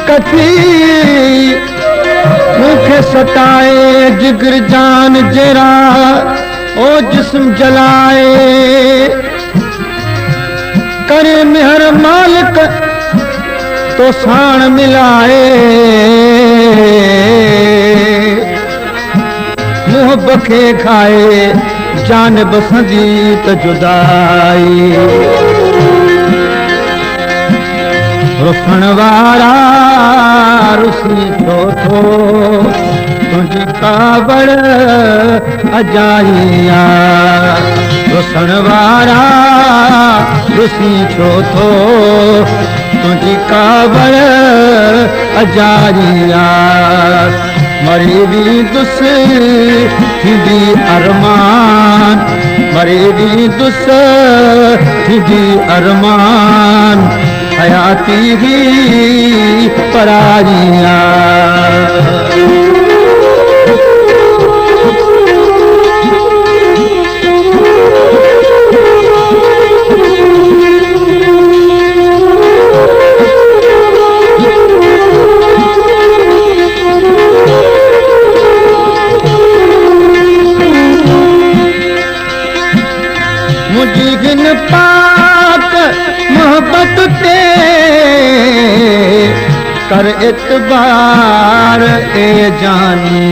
कथी मुखे सताए जिगर जान जरा ओ जिस्म जलाए करे मेहर मालिक तो साण मिलाए मुंह बखे खाए जान बसंदी त जुदाई रुसण वारा रुसी छो थो तुझी कावड़ अजाइया रुसण वारा रुसी छो थो तुझी कावड़ अजाइया मरी भी दुस थींदी अरमान मरी भी दुस थींदी अरमान हयाती ही पराइया मुझी गिन पाक मोहब्बत ते कर इतबार ए जानी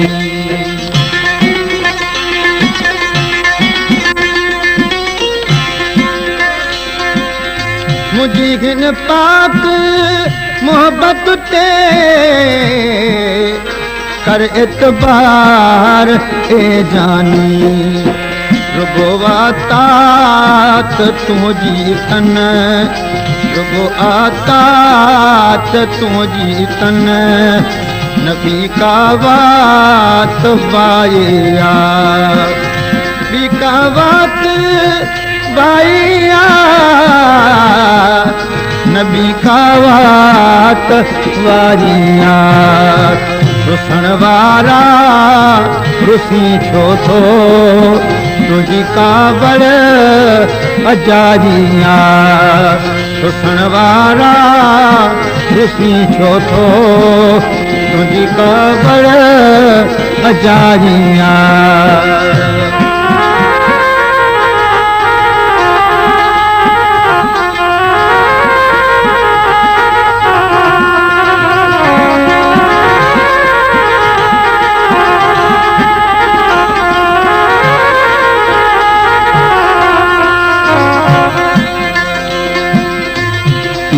मुझी गिन पाक मोहब्बत ते कर इतबार ए जानी रुगो आतात तुझी तन रुगो आतात तुझी तन नबी का बात बाइया नबी का बात बाइया नबी का बात बाइया रुसण वारा रुसी छो थो तुझी कावड़ अजाइया रुसण वारा रुसी छो थो तुझी कावड़ अजाइया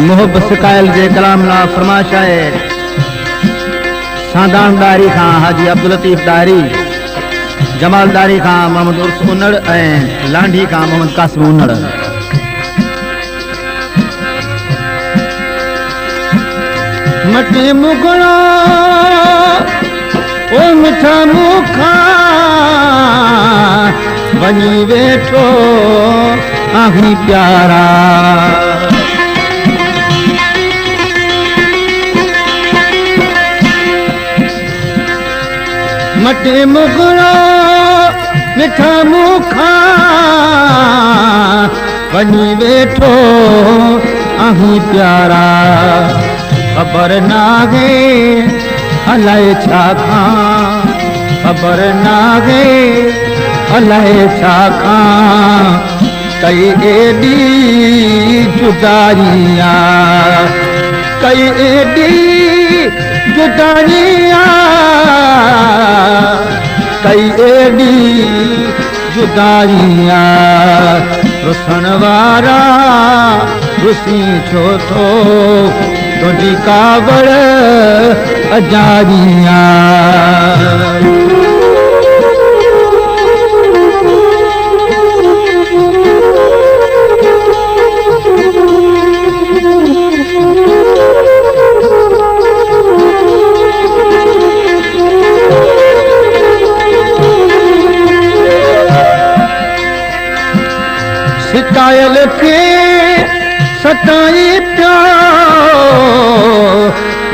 मोहब्बत कायल जे कलाम ना फरमाश है सादान दारी खां हाजी अब्दुल लतीफ दारी जमाल दारी खां मोहम्मद उर्स उनड़ ऐं लांढी खां मोहम्मद कासिम उनड़ मटे मुगड़ा ओ मिठा मुखा वनी वेठो आही प्यारा मटे मुगड़ा मिठा मुखा वनी वेठो आही प्यारा खबर नागे अलाए छा खां खबर नागे अलाए छा खां कई एडी जुदाइया कई एडी जुदाइया कई एडी जुदाइया रुसण वारा रुसी छो थो तुझी कावड़ अजाइया सितायल के सताई प्यो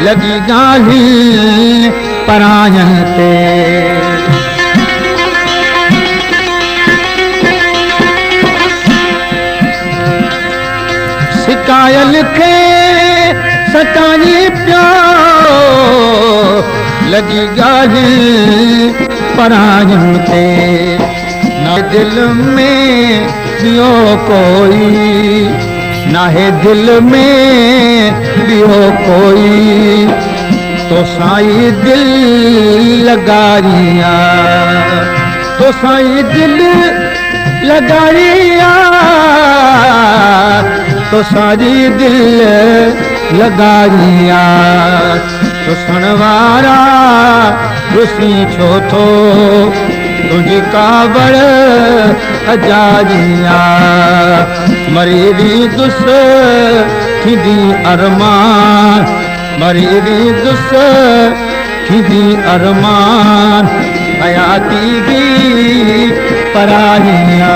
लगी गाली परायन ते सितायल के सताई प्यो लगी गाली परायन ते ना दिल में बियो कोई ना है दिल में बियो कोई तो साईं दिल लगारिया तो साईं दिल लगारिया तो सारी दिल लगारिया तो सणवारा रुसी छो थो तुझी काबड़ हजारिया मरीदी दुस थींदी अरमान मरीदी दुस थींदी अरमान हयाती भी पराहिया